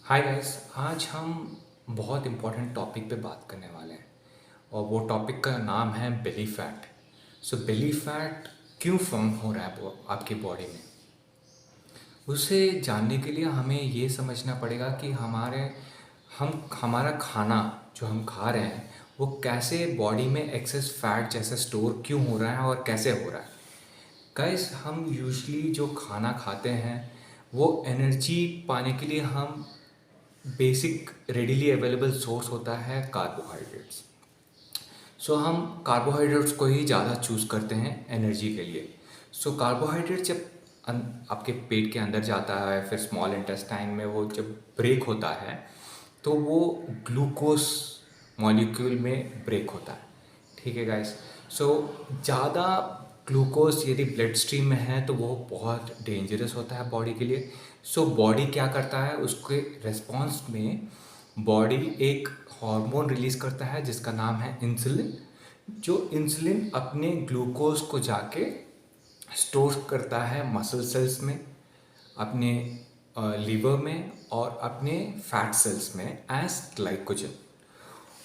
Hi guys. आज हम बहुत इम्पोर्टेंट टॉपिक पे बात करने वाले हैं और वो टॉपिक का नाम है बेली फैट। सो बेली फैट क्यों फॉर्म हो रहा है आपकी बॉडी में, उसे जानने के लिए हमें ये समझना पड़ेगा कि हमारा खाना जो हम खा रहे हैं वो कैसे बॉडी में एक्सेस फैट जैसे स्टोर क्यों हो रहा है और कैसे हो रहा है। गाइस, हम यूजली जो खाना खाते हैं वो एनर्जी पाने के लिए हम बेसिक रेडिली अवेलेबल सोर्स होता है कार्बोहाइड्रेट्स। सो हम कार्बोहाइड्रेट्स को ही ज़्यादा चूज़ करते हैं एनर्जी के लिए। सो कार्बोहाइड्रेट जब आपके पेट के अंदर जाता है, फिर स्मॉल इंटेस्टाइन में वो जब ब्रेक होता है तो वो ग्लूकोज मॉलिक्यूल में ब्रेक होता है। ठीक है गाइस। सो ज़्यादा ग्लूकोज यदि ब्लड स्ट्रीम में है तो वो बहुत डेंजरस होता है बॉडी के लिए। सो बॉडी क्या करता है, उसके रिस्पॉन्स में बॉडी एक हार्मोन रिलीज़ करता है जिसका नाम है इंसुलिन। जो इंसुलिन अपने ग्लूकोज को जाके स्टोर करता है मसल सेल्स में, अपने लीवर में और अपने फैट सेल्स में एज ग्लाइकोजन।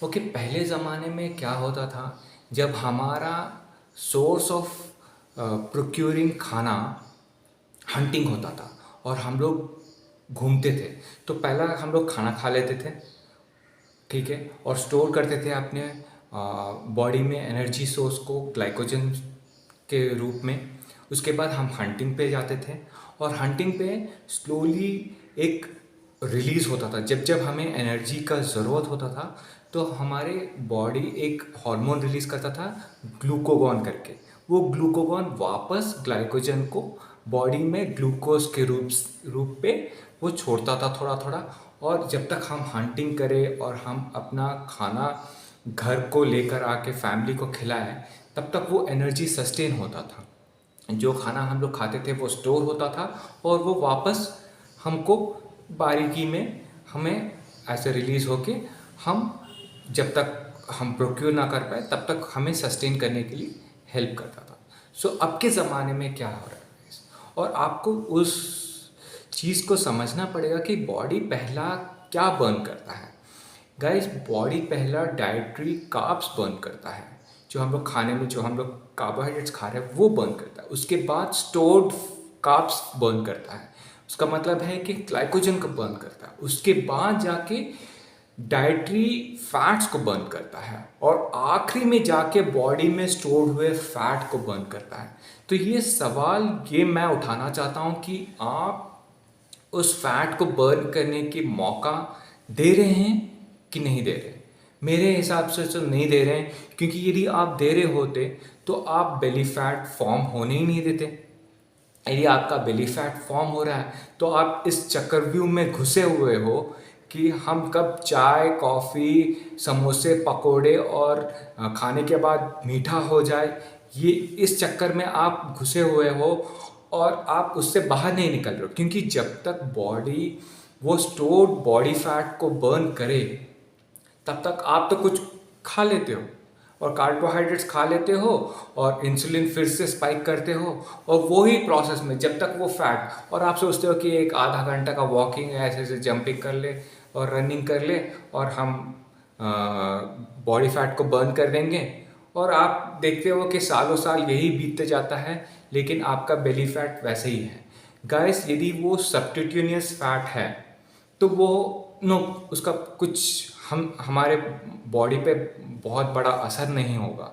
ओके, पहले ज़माने में क्या होता था, जब हमारा सोर्स ऑफ प्रोक्यूरिंग खाना हंटिंग होता था और हम लोग घूमते थे, तो पहला हम लोग खाना खा लेते थे, ठीक है, और स्टोर करते थे अपने बॉडी में एनर्जी सोर्स को ग्लाइकोजन के रूप में। उसके बाद हम हंटिंग पे जाते थे और हंटिंग पे स्लोली एक रिलीज़ होता था। जब जब हमें एनर्जी का ज़रूरत होता था तो हमारे बॉडी एक हार्मोन रिलीज़ करता था ग्लूकोगॉन करके। वो ग्लूकोगॉन वापस ग्लाइकोजन को बॉडी में ग्लूकोज के रूप पे वो छोड़ता था थोड़ा थोड़ा। और जब तक हम हंटिंग करें और हम अपना खाना घर को लेकर आके फैमिली को खिलाएं, तब तक वो एनर्जी सस्टेन होता था। जो खाना हम लोग खाते थे वो स्टोर होता था और वो वापस हमको बारीकी में हमें ऐसे रिलीज़ होके हम जब तक हम प्रोक्योर ना कर पाए तब तक हमें सस्टेन करने के लिए हेल्प करता था। सो अब के ज़माने में क्या हो रहा है, और आपको उस चीज़ को समझना पड़ेगा कि बॉडी पहला क्या बर्न करता है। गाइस, बॉडी पहला डाइटरी कार्ब्स बर्न करता है। जो हम लोग खाने में जो हम लोग कार्बोहाइड्रेट्स खा रहे हैं वो बर्न करता है। उसके बाद स्टोर्ड कार्ब्स बर्न करता है, उसका मतलब है कि ग्लाइकोजन को बर्न करता है। उसके बाद जाके डाइटरी फैट्स को बर्न करता है और आखिरी में जाके बॉडी में स्टोर्ड हुए फैट को बर्न करता है। तो ये सवाल ये मैं उठाना चाहता हूँ कि आप उस फैट को बर्न करने की मौका दे रहे हैं कि नहीं दे रहे। मेरे हिसाब से तो नहीं दे रहे हैं, क्योंकि यदि आप दे रहे होते तो आप बेली फैट फॉर्म होने ही नहीं देते। यदि आपका बेली फैट फॉर्म हो रहा है तो आप इस चक्रव्यूह में घुसे हुए हो कि हम कब चाय कॉफ़ी समोसे पकोड़े और खाने के बाद मीठा हो जाए, ये इस चक्कर में आप घुसे हुए हो और आप उससे बाहर नहीं निकल रहे हो। क्योंकि जब तक बॉडी वो स्टोर्ड बॉडी फैट को बर्न करे तब तक आप तो कुछ खा लेते हो और कार्बोहाइड्रेट्स खा लेते हो और इंसुलिन फिर से स्पाइक करते हो, और वो ही प्रोसेस में जब तक वो फैट, और आप सोचते हो कि एक आधा घंटा का वॉकिंग ऐसे ऐसे जंपिंग कर ले और रनिंग कर ले और हम बॉडी फैट को बर्न कर देंगे, और आप देखते हो कि सालों साल यही बीतते जाता है लेकिन आपका बेली फैट वैसे ही है। गाइस, यदि वो सब्क्यूटेनियस फैट है तो वो नो उसका कुछ हमारे बॉडी पे बहुत बड़ा असर नहीं होगा।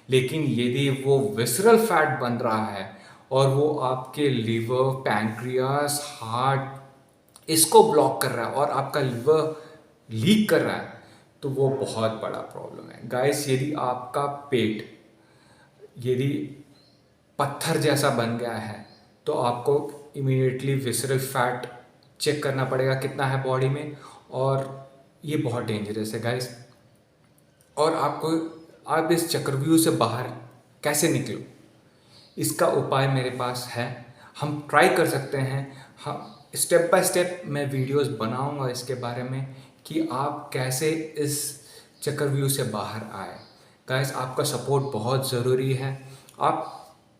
लेकिन यदि वो विसरल फैट बन रहा है और वो आपके लीवर पैंक्रियास हार्ट इसको ब्लॉक कर रहा है और आपका लीवर लीक कर रहा है, तो वो बहुत बड़ा प्रॉब्लम है। गाइस, यदि आपका पेट यदि पत्थर जैसा बन गया है तो आपको इमीडिएटली विसरल फैट चेक करना पड़ेगा कितना है बॉडी में, और ये बहुत डेंजरस है गाइस। और आप इस चक्रव्यूह से बाहर कैसे निकलो, इसका उपाय मेरे पास है। हम ट्राई कर सकते हैं। हम स्टेप बाय स्टेप मैं वीडियोस बनाऊंगा इसके बारे में कि आप कैसे इस चक्रव्यूह से बाहर आए। गाइस, आपका सपोर्ट बहुत ज़रूरी है। आप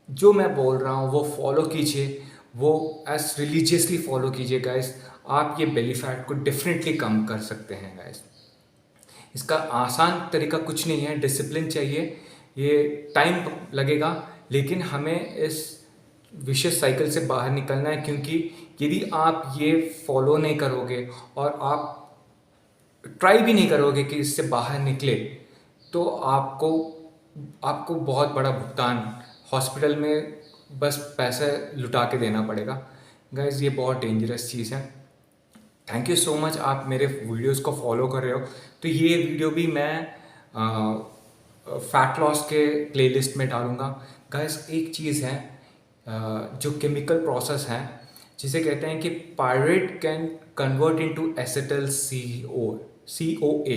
जो मैं बोल रहा हूँ वो फॉलो कीजिए, वो एज रिलीजियसली फॉलो कीजिए गाइस। आप ये बेली फैट को डेफिनेटली कम कर सकते हैं गाइस। इसका आसान तरीका कुछ नहीं है, डिसिप्लिन चाहिए, ये टाइम लगेगा, लेकिन हमें इस विशियस साइकिल से बाहर निकलना है। क्योंकि यदि आप ये फॉलो नहीं करोगे और आप ट्राई भी नहीं करोगे कि इससे बाहर निकले, तो आपको आपको बहुत बड़ा भुगतान हॉस्पिटल में बस पैसे लुटा के देना पड़ेगा। गाइस, ये बहुत डेंजरस चीज़ है। थैंक यू सो मच, आप मेरे वीडियोस को फॉलो कर रहे हो। तो ये वीडियो भी मैं फैट लॉस के प्लेलिस्ट में डालूँगा। गाइस, एक चीज़ है जो केमिकल प्रोसेस है, जिसे कहते हैं कि pyrite can convert into acetyl CoA।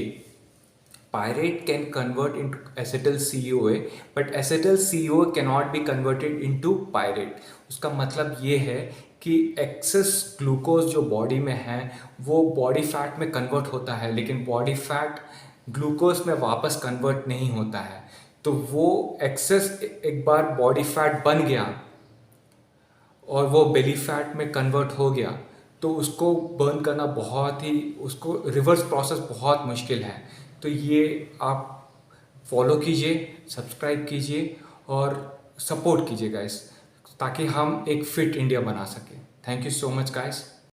Pyrite can convert into acetyl CoA, but acetyl CoA cannot be converted into pyrite। उसका मतलब ये है कि एक्सेस ग्लूकोज जो बॉडी में है वो बॉडी फैट में कन्वर्ट होता है, लेकिन बॉडी फैट ग्लूकोज में वापस कन्वर्ट नहीं होता है। तो वो एक्सेस एक बार बॉडी फैट बन गया और वो बेली फैट में कन्वर्ट हो गया, तो उसको बर्न करना बहुत ही, उसको रिवर्स प्रोसेस बहुत मुश्किल है। तो ये आप फॉलो कीजिए, सब्सक्राइब कीजिए और सपोर्ट कीजिए गाइस, ताकि हम एक फिट इंडिया बना सकें। Thank you so much guys.